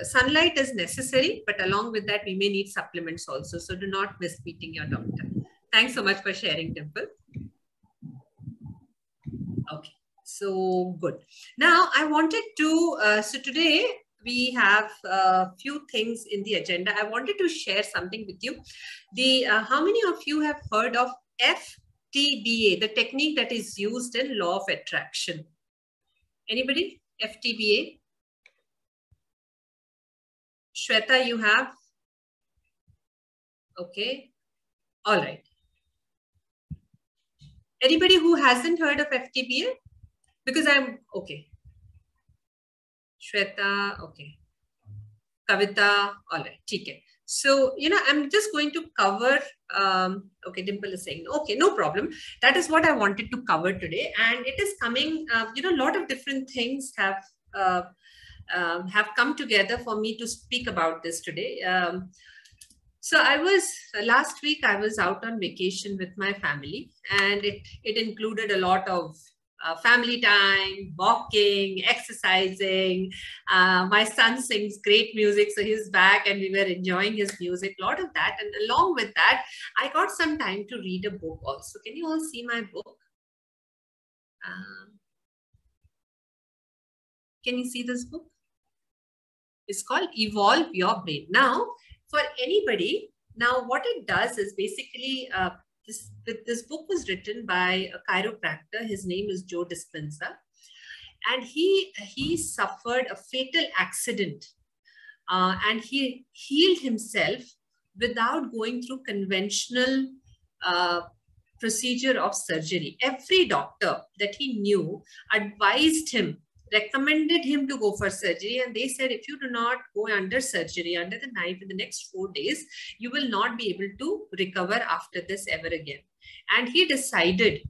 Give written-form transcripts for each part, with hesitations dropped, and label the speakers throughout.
Speaker 1: sunlight is necessary, but along with that, we may need supplements also. So do not miss meeting your doctor. Thanks so much for sharing, Dimple. Okay, so good. Now I wanted to, so today we have a few things in the agenda. I wanted to share something with you. How many of you have heard of Ftba, the technique that is used in law of attraction? Anybody? Ftba? Shweta, you have? Okay. All right. Anybody who hasn't heard of Ftba? Because I'm, okay. Shweta, okay. Kavita, all right. Okay. So, I'm just going to cover, okay, Dimple is saying, okay, no problem. That is what I wanted to cover today. And it is coming, a lot of different things have come together for me to speak about this today. So last week I was out on vacation with my family, and it included a lot of family time, walking, exercising. My son sings great music, so he's back and we were enjoying his music, a lot of that. And along with that, I got some time to read a book also. Can you all see my book? Can you see this book? It's called Evolve Your Brain. Now, for anybody, now what it does is basically, this book was written by a chiropractor. His name is Joe Dispenza. And he suffered a fatal accident. And he healed himself without going through conventional procedure of surgery. Every doctor that he knew advised him, recommended him to go for surgery, and they said, if you do not go under surgery, under the knife in the next 4 days, you will not be able to recover after this ever again. And he decided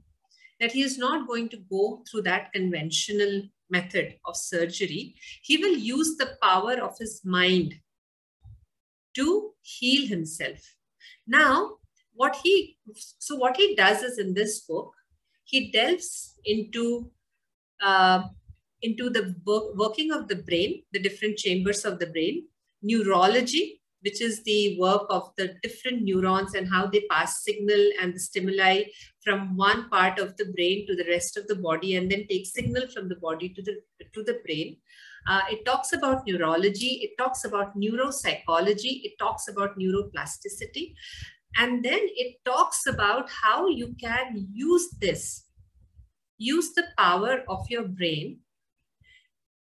Speaker 1: that he is not going to go through that conventional method of surgery. He will use the power of his mind to heal himself. Now, what he does is, in this book, he delves into the working of the brain, the different chambers of the brain, neurology, which is the work of the different neurons and how they pass signal and the stimuli from one part of the brain to the rest of the body, and then take signal from the body to the brain. It talks about neurology, it talks about neuropsychology, it talks about neuroplasticity, and then it talks about how you can use the power of your brain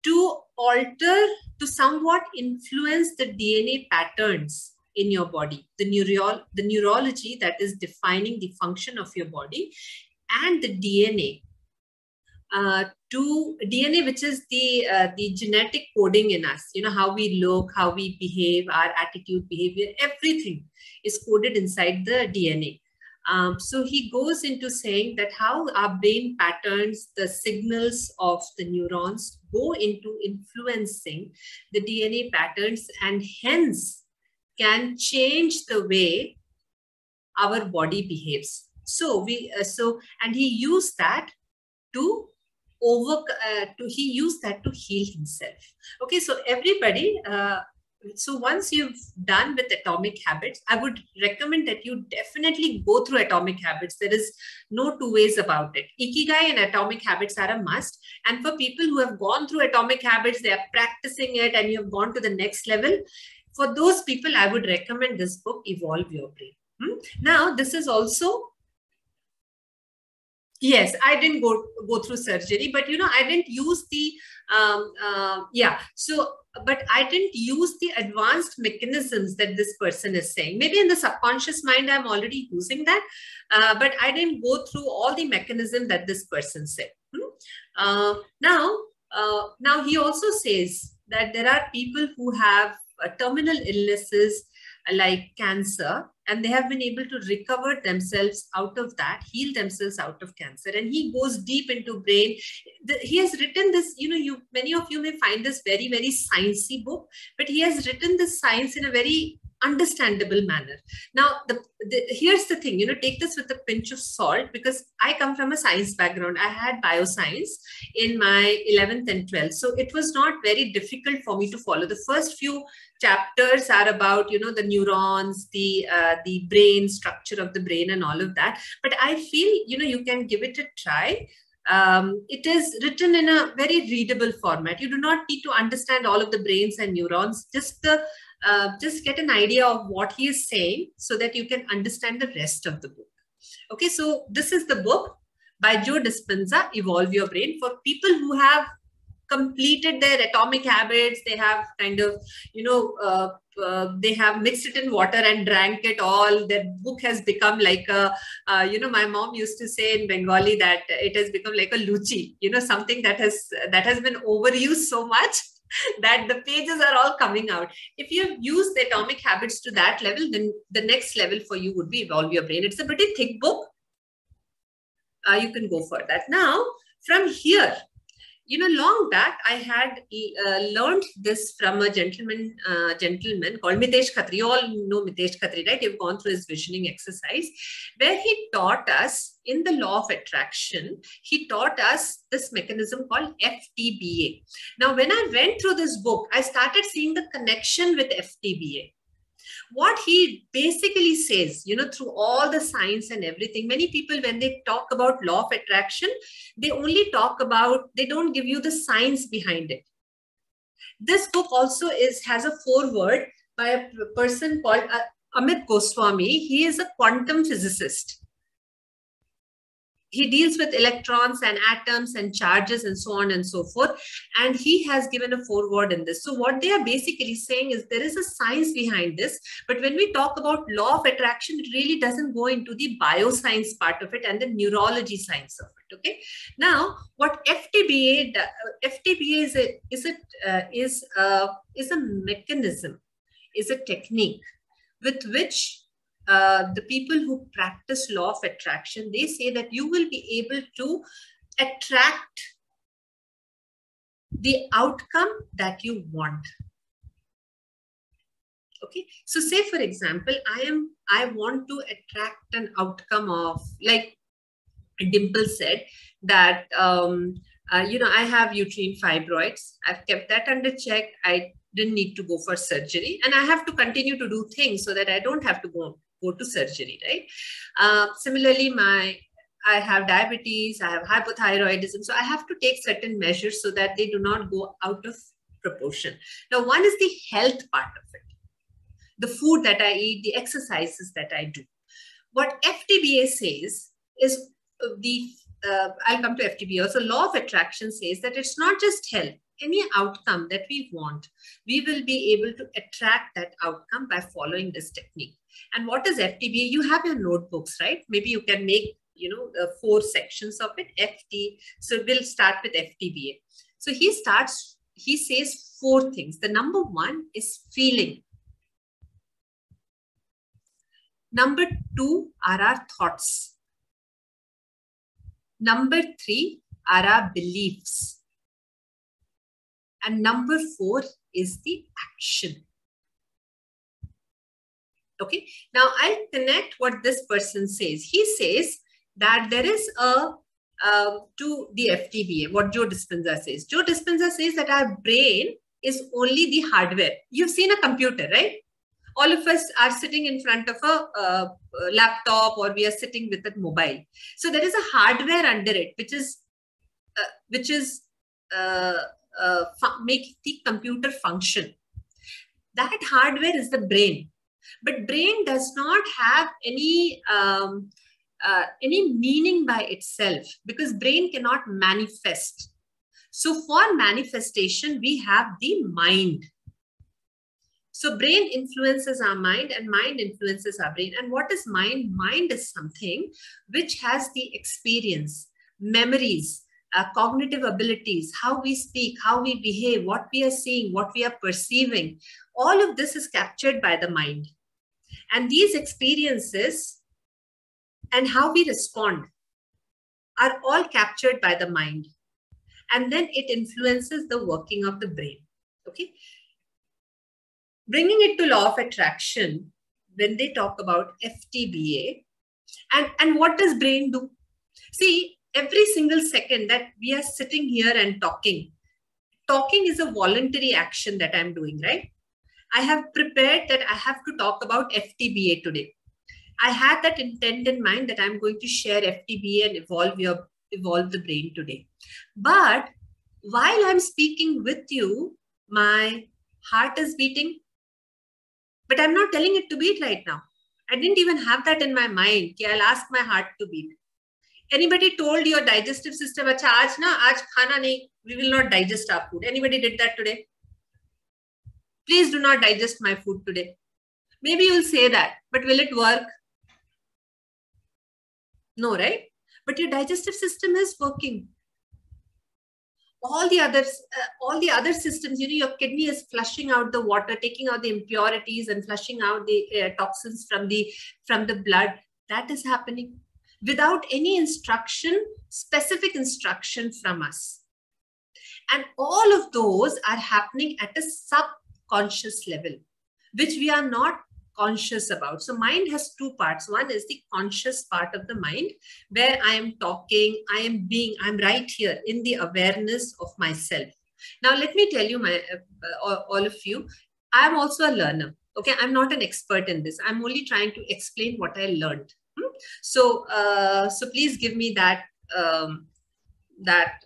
Speaker 1: to alter, to somewhat influence the DNA patterns in your body, the neurology that is defining the function of your body, and the DNA, which is the genetic coding in us, how we look, how we behave, our attitude, behavior, everything is coded inside the DNA. So he goes into saying that how our brain patterns, the signals of the neurons go into influencing the DNA patterns, and hence can change the way our body behaves. So and he used that to heal himself. Okay, so everybody, so once you've done with Atomic Habits, I would recommend that you definitely go through Atomic Habits. There is no two ways about it. Ikigai and Atomic Habits are a must. And for people who have gone through Atomic Habits, they are practicing it and you have gone to the next level. For those people, I would recommend this book, Evolve Your Brain. Now, this is also, yes, I didn't go through surgery, but I didn't use the, but I didn't use the advanced mechanisms that this person is saying. Maybe in the subconscious mind, I'm already using that, but I didn't go through all the mechanism that this person said. Now he also says that there are people who have terminal illnesses like cancer, and they have been able to recover themselves out of that, heal themselves out of cancer. And he goes deep into brain. He has written this, many of you may find this very, very sciencey book, but he has written this science in a very understandable manner. Now, here's the thing, take this with a pinch of salt, because I come from a science background. I had bioscience in my 11th and 12th. So it was not very difficult for me to follow. The first few chapters are about, the neurons, the brain, structure of the brain and all of that. But I feel, you can give it a try. It is written in a very readable format. You do not need to understand all of the brains and neurons, just get an idea of what he is saying so that you can understand the rest of the book. Okay, so this is the book by Joe Dispenza, Evolve Your Brain. For people who have completed their atomic habits, they have kind of, they have mixed it in water and drank it all. Their book has become like a, my mom used to say in Bengali that it has become like a luchi, something that has been overused so much that the pages are all coming out. If you've used the atomic habits to that level, then the next level for you would be Evolve Your Brain. It's a pretty thick book. You can go for that. Now, from here, long back, I had learned this from a gentleman called Mitesh Khatri. You all know Mitesh Khatri, right? You've gone through his visioning exercise, where he taught us in the law of attraction, he taught us this mechanism called Ftba. Now, when I went through this book, I started seeing the connection with Ftba. What he basically says, through all the science and everything, many people, when they talk about law of attraction, they only talk about, they don't give you the science behind it. This book also has a foreword by a person called Amit Goswami. He is a quantum physicist. He deals with electrons and atoms and charges and so on and so forth. And he has given a foreword in this. So what they are basically saying is there is a science behind this. But when we talk about law of attraction, it really doesn't go into the bioscience part of it and the neurology science of it. Okay. Now, what Ftba is a mechanism, is a technique with which the people who practice law of attraction, they say that you will be able to attract the outcome that you want. Okay, so say for example, I want to attract an outcome of, like Dimple said, that I have uterine fibroids. I've kept that under check. I didn't need to go for surgery, and I have to continue to do things so that I don't have to go to surgery, right? Similarly, I have diabetes, I have hypothyroidism, so I have to take certain measures so that they do not go out of proportion. Now, one is the health part of it, the food that I eat, the exercises that I do. What Ftba says is I'll come to Ftba. So law of attraction says that it's not just health. Any outcome that we want, we will be able to attract that outcome by following this technique. And what is Ftba? You have your notebooks, right? Maybe you can make, 4 sections of it. So we'll start with Ftba. So he says 4 things. The number 1 is feeling. Number 2 are our thoughts. Number 3 are our beliefs. And number 4 is the action. Okay. Now I'll connect what this person says. He says that there is to the Ftba, what Joe Dispenza says. Joe Dispenza says that our brain is only the hardware. You've seen a computer, right? All of us are sitting in front of a laptop, or we are sitting with a mobile. So there is a hardware under it, which is make the computer function. That hardware is the brain. But brain does not have any meaning by itself, because brain cannot manifest. So for manifestation, we have the mind. So brain influences our mind and mind influences our brain. And what is mind? Mind is something which has the experience, memories, cognitive abilities, how we speak, how we behave, what we are seeing, what we are perceiving. All of this is captured by the mind. And these experiences and how we respond are all captured by the mind. And then it influences the working of the brain. Okay. Bringing it to law of attraction, when they talk about FTBA, and what does brain do? See, every single second that we are sitting here and talking is a voluntary action that I'm doing, right? I have prepared that I have to talk about FTBA today. I had that intent in mind that I'm going to share FTBA and evolve the brain today. But while I'm speaking with you, my heart is beating, but I'm not telling it to beat right now. I didn't even have that in my mind. I'll ask my heart to beat. Anybody told your digestive system, acha, aaj khana nahi, we will not digest our food. Anybody did that today? Please do not digest my food today. Maybe you'll say that, but will it work? No, right? But your digestive system is working. All the other systems, your kidney is flushing out the water, taking out the impurities and flushing out the toxins from the blood. That is happening without any instruction, specific instruction from us. And all of those are happening at a subconscious level, which we are not conscious about. So mind has two parts. One is the conscious part of the mind, where I am talking, I'm right here in the awareness of myself. Now, let me tell you, all of you, I'm also a learner. Okay, I'm not an expert in this. I'm only trying to explain what I learned. So please give me that that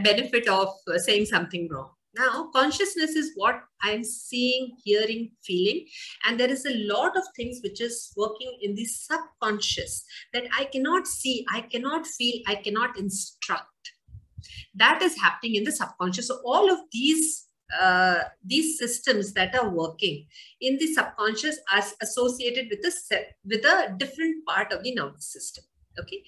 Speaker 1: benefit of saying something wrong. Now, consciousness is what I'm seeing, hearing, feeling, and there is a lot of things which is working in the subconscious that I cannot see, I cannot feel, I cannot instruct. That is happening in the subconscious. So all of these systems that are working in the subconscious are associated with a different part of the nervous system. Okay,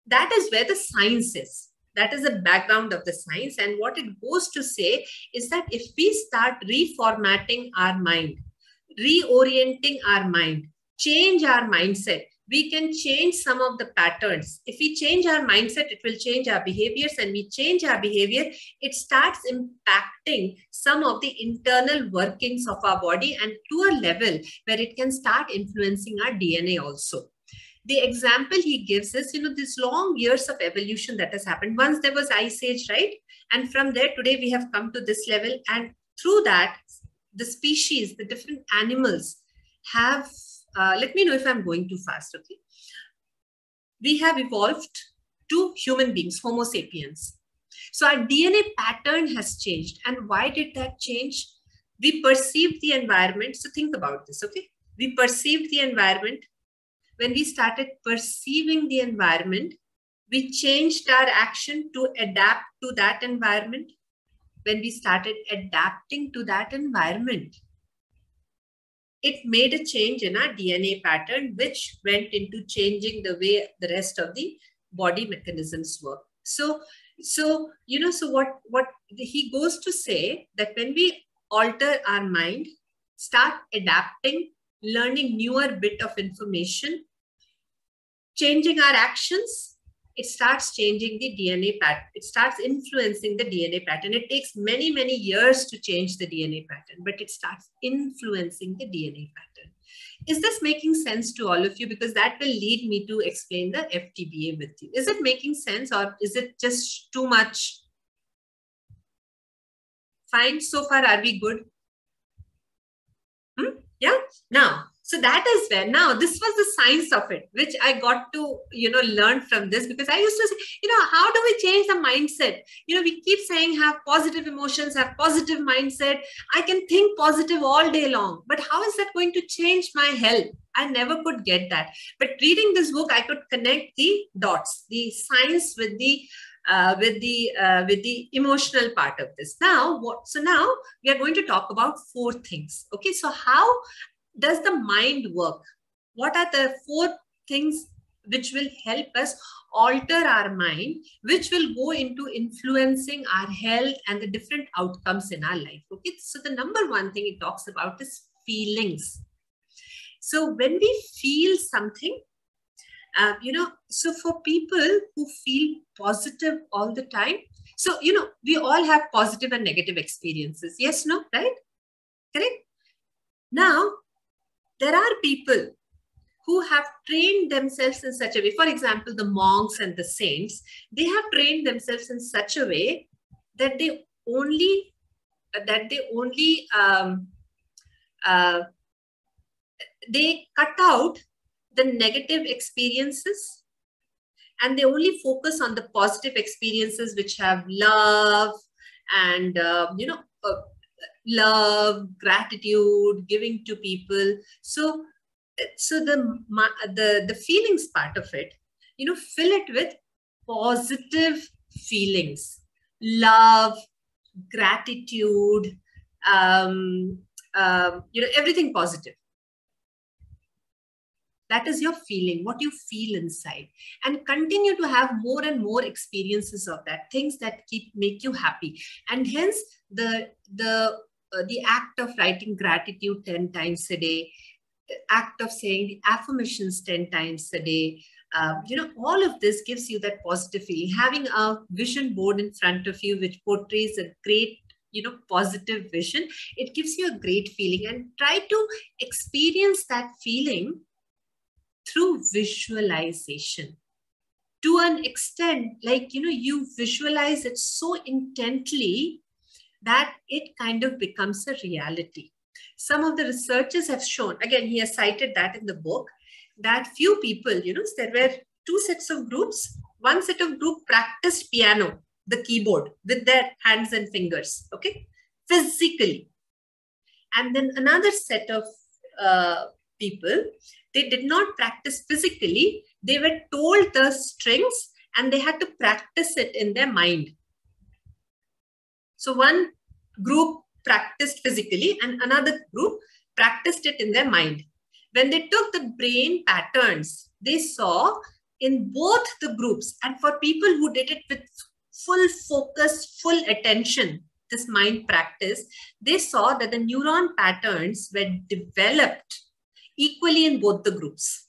Speaker 1: that is where the science is. That is the background of the science. And what it goes to say is that if we start reformatting our mind, reorienting our mind, change our mindset, we can change some of the patterns. If we change our mindset, it will change our behaviors, and we change our behavior, it starts impacting some of the internal workings of our body, and to a level where it can start influencing our DNA also. The example he gives is, these long years of evolution that has happened. Once there was Ice Age, right? And from there, today we have come to this level. And through that, the species, the different animals have, let me know if I'm going too fast, okay? We have evolved to human beings, Homo sapiens. So our DNA pattern has changed. And why did that change? We perceived the environment. So think about this, okay? We perceived the environment. When we started perceiving the environment, we changed our action to adapt to that environment. When we started adapting to that environment, it made a change in our DNA pattern, which went into changing the way the rest of the body mechanisms work. So what he goes to say, that when we alter our mind, start adapting, learning newer bit of information, changing our actions, it starts changing the DNA pattern. It starts influencing the DNA pattern. It takes many, many years to change the DNA pattern, but it starts influencing the DNA pattern. Is this making sense to all of you? Because that will lead me to explain the FTBA with you. Is it making sense, or is it just too much? Fine. So far, are we good? Yeah. Now, so that is where, now this was the science of it, which I got to, learn from this, because I used to say, how do we change the mindset? We keep saying have positive emotions, have positive mindset. I can think positive all day long, but how is that going to change my health? I never could get that. But reading this book, I could connect the dots, the science with the emotional part of this. Now, now we are going to talk about 4 things. Okay, so how does the mind work? What are the 4 things which will help us alter our mind, which will go into influencing our health and the different outcomes in our life? Okay, so the number 1 thing it talks about is feelings. So when we feel something, so for people who feel positive all the time, so, we all have positive and negative experiences. Yes, no, right? Correct? Now, there are people who have trained themselves in such a way. For example, the monks and the saints, they have trained themselves in such a way that they only they cut out the negative experiences and they only focus on the positive experiences which have love and love, gratitude, giving to people. So the feelings part of it, fill it with positive feelings, love, gratitude, everything positive. That is your feeling, what you feel inside, and continue to have more and more experiences of that, things that make you happy. And hence the act of writing gratitude 10 times a day, act of saying the affirmations 10 times a day, all of this gives you that positive feeling. Having a vision board in front of you which portrays a great positive vision, it gives you a great feeling. And try to experience that feeling through visualization to an extent, like you visualize it so intently that it kind of becomes a reality. Some of the researchers have shown, again, he has cited that in the book, that few people, there were two sets of groups. One set of group practiced piano, the keyboard, with their hands and fingers, okay, physically. And then another set of people, they did not practice physically. They were told the strings and they had to practice it in their mind. So one group practiced physically and another group practiced it in their mind. When they took the brain patterns, they saw in both the groups, and for people who did it with full focus, full attention, this mind practice, they saw that the neuron patterns were developed equally in both the groups.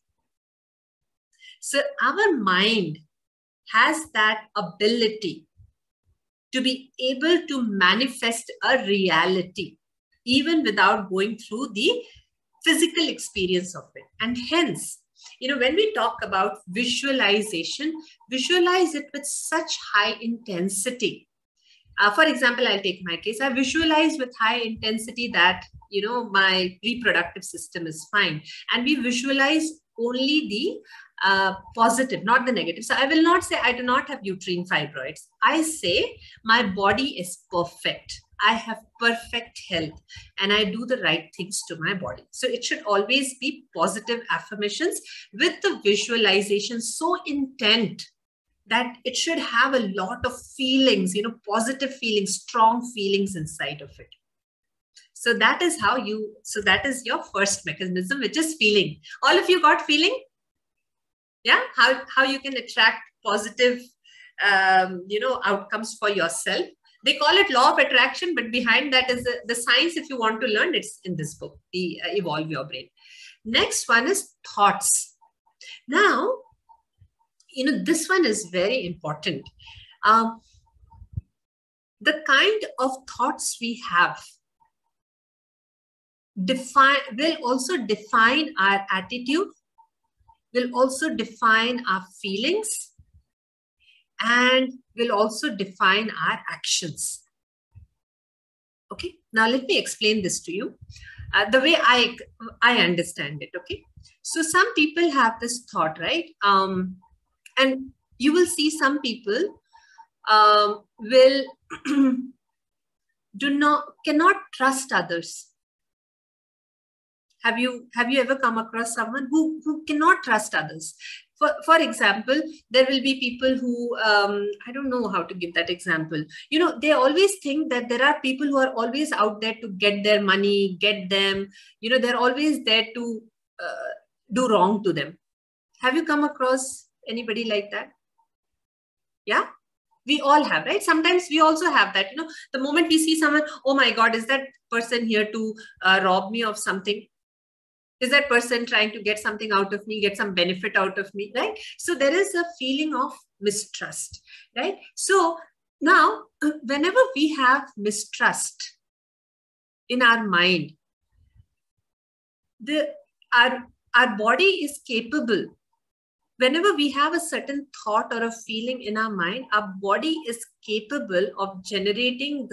Speaker 1: So our mind has that ability to be able to manifest a reality even without going through the physical experience of it. And hence, when we talk about visualization, visualize it with such high intensity. For example, I'll take my case. I visualize with high intensity that, my reproductive system is fine. And we visualize only the positive, not the negative. So I will not say I do not have uterine fibroids. I say my body is perfect. I have perfect health and I do the right things to my body. So it should always be positive affirmations with the visualization so intent that it should have a lot of feelings, positive feelings, strong feelings inside of it. So that is that is your first mechanism, which is feeling. All of you got feeling? Yeah, how you can attract positive, outcomes for yourself. They call it law of attraction, but behind that is the science. If you want to learn, it's in this book, the Evolve Your Brain. Next one is thoughts. Now, this one is very important. The kind of thoughts we have will also define our attitude, will also define our feelings, and will also define our actions. Okay, now let me explain this to you the way I understand it. Okay, so some people have this thought, right? And you will see some people will cannot trust others. Have you ever come across someone who cannot trust others? For example, there will be people who, I don't know how to give that example. They always think that there are people who are always out there to get their money, get them, they're always there to do wrong to them. Have you come across anybody like that? Yeah, we all have, right? Sometimes we also have that, the moment we see someone, oh my God, is that person here to rob me of something? Is that person trying to get something out of me, get some benefit out of me, right? So there is a feeling of mistrust, right? So now, whenever we have mistrust, in our mind, our body is capable. Whenever we have a certain thought or a feeling in our mind, our body is capable of generating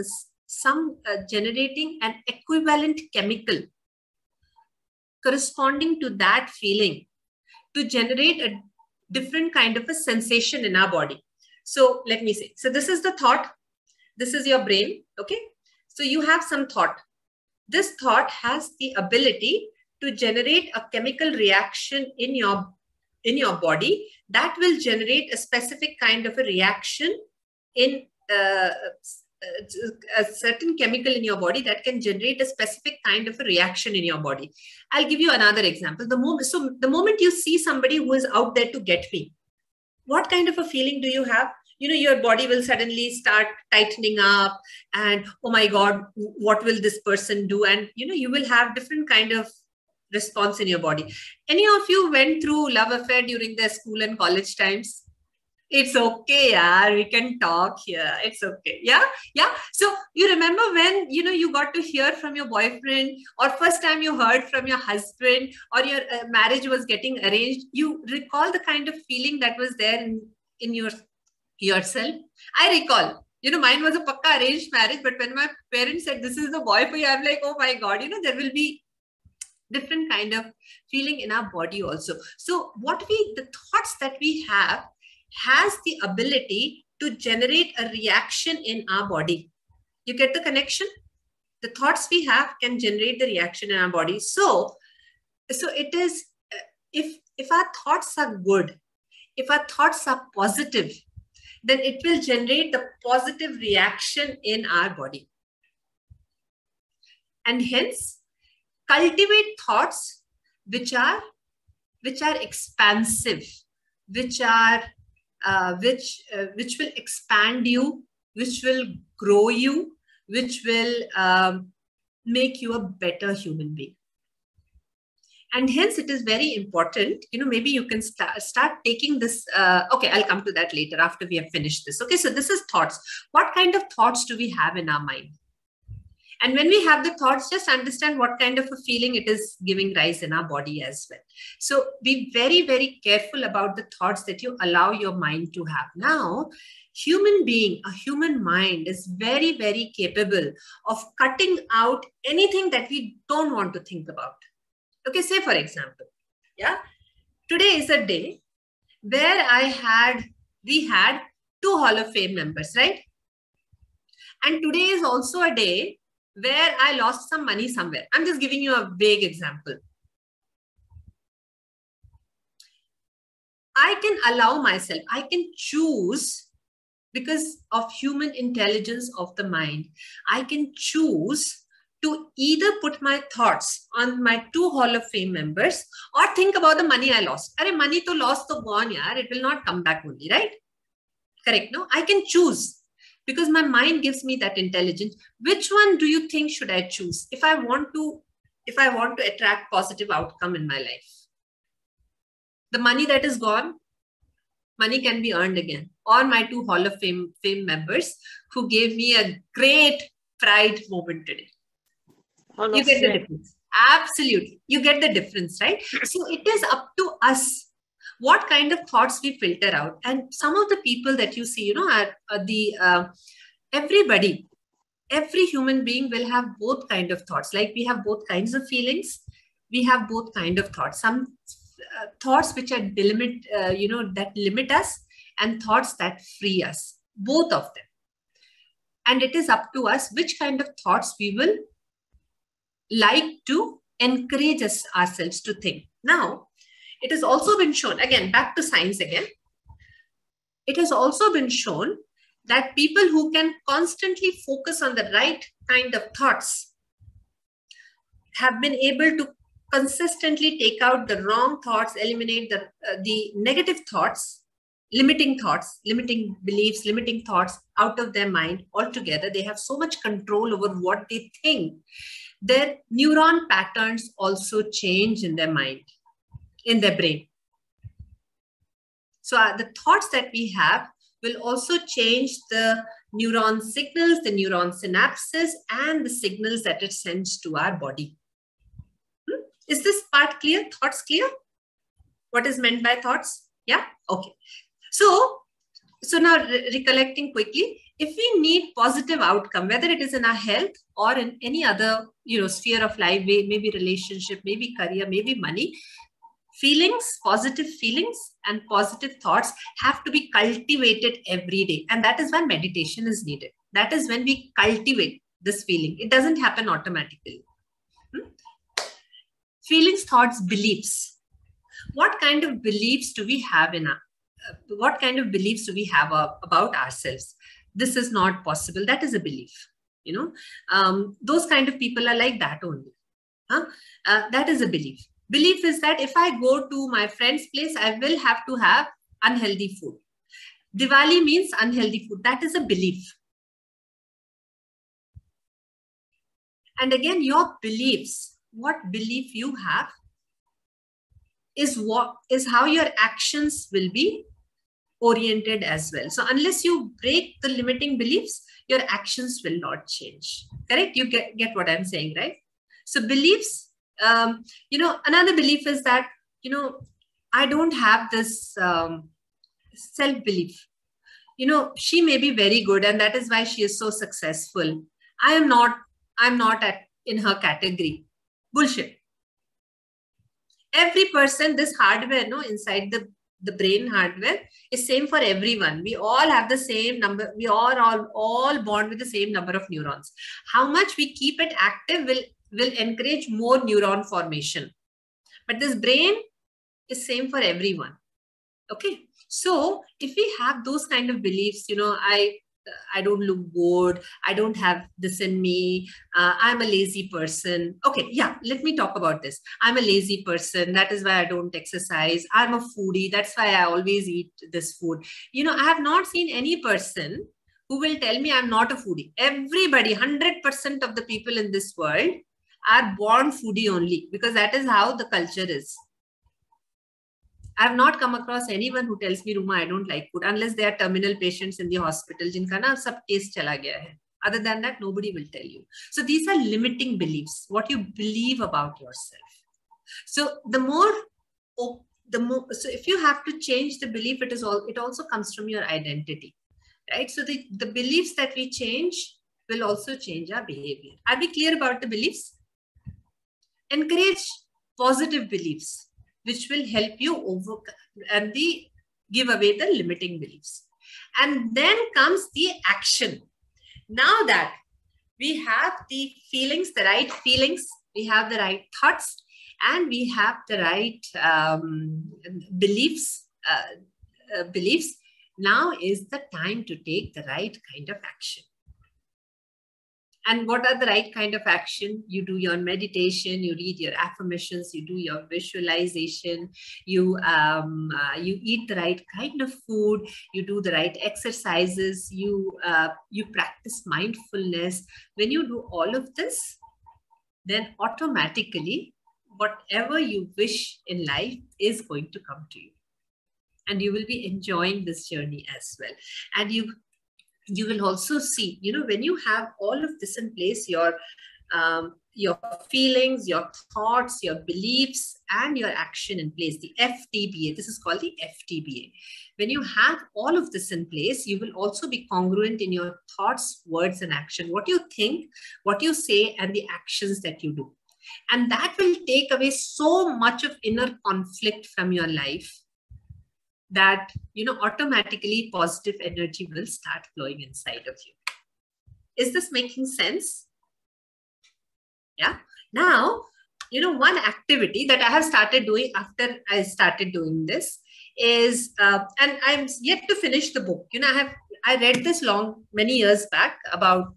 Speaker 1: generating an equivalent chemical corresponding to that feeling to generate a different kind of a sensation in our body. So let me say, so this is the thought. This is your brain. Okay. So you have some thought. This thought has the ability to generate a chemical reaction in your body that will generate a specific kind of a reaction in a certain chemical in your body that can generate a specific kind of a reaction in your body. I'll give you another example. The moment you see somebody who is out there to get me, what kind of a feeling do you have? You know, your body will suddenly start tightening up and, oh my God, what will this person do? And, you know, you will have different kind of response in your body. Any of you went through love affair during their school and college times? It's okay, yeah, we can talk here. It's okay. Yeah. Yeah. So you remember when, you know, you got to hear from your boyfriend, or first time you heard from your husband, or your marriage was getting arranged, you recall the kind of feeling that was there in yourself. I recall, you know, mine was a pakka arranged marriage, but when my parents said, this is the boy for you, I'm like, oh my God, you know, there will be different kind of feeling in our body also. So the thoughts that we have has the ability to generate a reaction in our body. You get the connection? The thoughts we have can generate the reaction in our body. So it is, if our thoughts are good, if our thoughts are positive, then it will generate the positive reaction in our body. And hence, cultivate thoughts which are expansive, which will expand you, which will grow you, which will make you a better human being. And hence it is very important, you know, maybe you can start taking this. Okay, I'll come to that later after we have finished this. Okay, so this is thoughts. What kind of thoughts do we have in our mind? And when we have the thoughts, just understand what kind of a feeling it is giving rise in our body as well. So be very, very careful about the thoughts that you allow your mind to have. Now, a human mind is very, very capable of cutting out anything that we don't want to think about. Okay, say for example, yeah, today is a day where we had 2 Hall of Fame members, right? And today is also a day where I lost some money somewhere. I'm just giving you a vague example. I can allow myself, I can choose, because of human intelligence of the mind, I can choose to either put my thoughts on my 2 Hall of Fame members or think about the money I lost. Arey, money to lost to gone, yaar. It will not come back only, right? Correct, no? I can choose because my mind gives me that intelligence. Which one do you think should I choose if I want to attract positive outcome in my life? The money that is gone, money can be earned again. Or my 2 Hall of Fame members who gave me a great pride moment today. You get the difference. Absolutely. You get the difference, right? So it is up to us what kind of thoughts we filter out. And some of the people that you see, you know, every human being will have both kind of thoughts. Like we have both kinds of feelings. We have both kind of thoughts. Some thoughts which are that limit us, and thoughts that free us. Both of them. And it is up to us which kind of thoughts we will like to encourage ourselves to think. Now, it has also been shown, again, back to science again. It has also been shown that people who can constantly focus on the right kind of thoughts have been able to consistently take out the wrong thoughts, eliminate the negative thoughts, limiting beliefs, limiting thoughts out of their mind altogether. They have so much control over what they think. Their neuron patterns also change in their mind, in their brain. So the thoughts that we have will also change the neuron signals, the neuron synapses, and the signals that it sends to our body. Is this part clear? Thoughts clear? What is meant by thoughts? Yeah? Okay. So now recollecting quickly, if we need positive outcome, whether it is in our health or in any other, sphere of life, maybe relationship, maybe career, maybe money, feelings, positive feelings and positive thoughts have to be cultivated every day. And that is when meditation is needed. That is when we cultivate this feeling. It doesn't happen automatically. Feelings, thoughts, beliefs. What kind of beliefs do we have what kind of beliefs do we have about ourselves? This is not possible. That is a belief. Those kind of people are like that only. That is a belief. Belief is that if I go to my friend's place, I will have to have unhealthy food. Diwali means unhealthy food. That is a belief. And again, your beliefs, what belief you have is how your actions will be oriented as well. So unless you break the limiting beliefs, your actions will not change. Correct? You get what I'm saying, right? So beliefs, another belief is that, I don't have this self-belief. She may be very good and that is why she is so successful. I'm not in her category. Bullshit. Every person, this hardware, inside the brain hardware is same for everyone. We all have the same number. We are all born with the same number of neurons. How much we keep it active will encourage more neuron formation. But this brain is same for everyone. Okay. So if we have those kind of beliefs, I don't look good, I don't have this in me, I'm a lazy person. Okay, yeah, let me talk about this. I'm a lazy person. That is why I don't exercise. I'm a foodie. That's why I always eat this food. I have not seen any person who will tell me I'm not a foodie. Everybody, 100% of the people in this world are born foodie only because that is how the culture is. I have not come across anyone who tells me, Ruma, I don't like food, unless they are terminal patients in the hospital, jinka na sab taste chala gaya hai. Other than that, nobody will tell you. So these are limiting beliefs, what you believe about yourself. So so if you have to change the belief, it also comes from your identity, right? So the beliefs that we change will also change our behavior. Are we clear about the beliefs? Encourage positive beliefs, which will help you overcome and give away the limiting beliefs. And then comes the action. Now that we have the feelings, the right feelings, we have the right thoughts, and we have the right beliefs, now is the time to take the right kind of action. And what are the right kind of action? You do your meditation, you read your affirmations, you do your visualization, you eat the right kind of food, you do the right exercises, you practice mindfulness. When you do all of this, then automatically whatever you wish in life is going to come to you. And you will be enjoying this journey as well. And you will also see, when you have all of this in place, your feelings, your thoughts, your beliefs, and your action in place, the Ftba, this is called the Ftba. When you have all of this in place, you will also be congruent in your thoughts, words, and action. What you think, what you say, and the actions that you do. And that will take away so much of inner conflict from your life that, automatically positive energy will start flowing inside of you. Is this making sense? Yeah. Now, one activity that I have started doing after I started doing this is, and I'm yet to finish the book. I read this many years back, about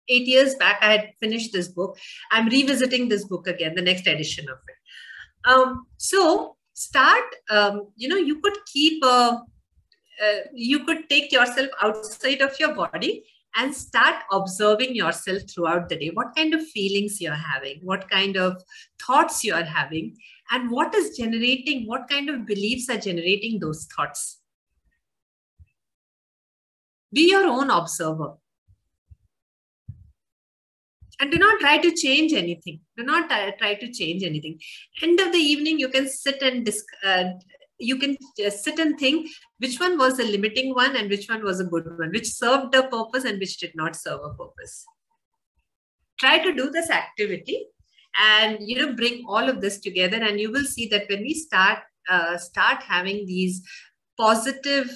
Speaker 1: 8 years back, I had finished this book. I'm revisiting this book again, the next edition of it. So start, you could keep you could take yourself outside of your body and start observing yourself throughout the day. What kind of feelings you're having, what kind of thoughts you're having, and what kind of beliefs are generating those thoughts. Be your own observer. And do not try to change anything. Do not try to change anything. End of the evening, you can sit and you can just sit and think which one was a limiting one and which one was a good one, which served a purpose and which did not serve a purpose. Try to do this activity and bring all of this together, and you will see that when we start having these positive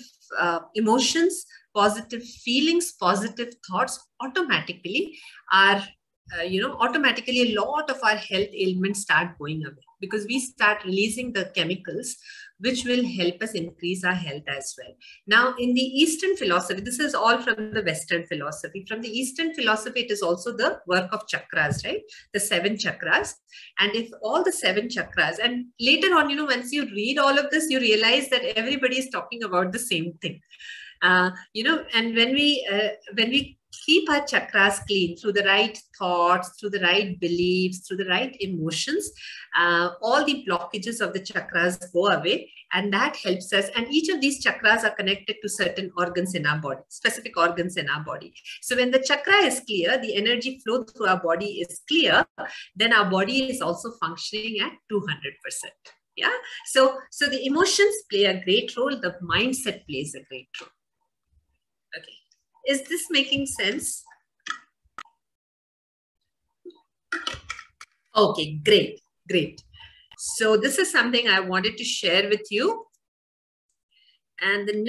Speaker 1: emotions, positive feelings, positive thoughts, automatically automatically a lot of our health ailments start going away, because we start releasing the chemicals which will help us increase our health as well. Now, in the Eastern philosophy, this is all from the Western philosophy. From the Eastern philosophy, it is also the work of chakras, right? The 7 chakras. And if all the 7 chakras, and later on, once you read all of this, you realize that everybody is talking about the same thing. And when we keep our chakras clean through the right thoughts, through the right beliefs, through the right emotions, all the blockages of the chakras go away, and that helps us. And each of these chakras are connected to certain organs in our body, specific organs in our body. So when the chakra is clear, the energy flow through our body is clear, then our body is also functioning at 200%. Yeah. So the emotions play a great role. The mindset plays a great role. Okay. Is this making sense? Okay, great, great. So this is something I wanted to share with you. And the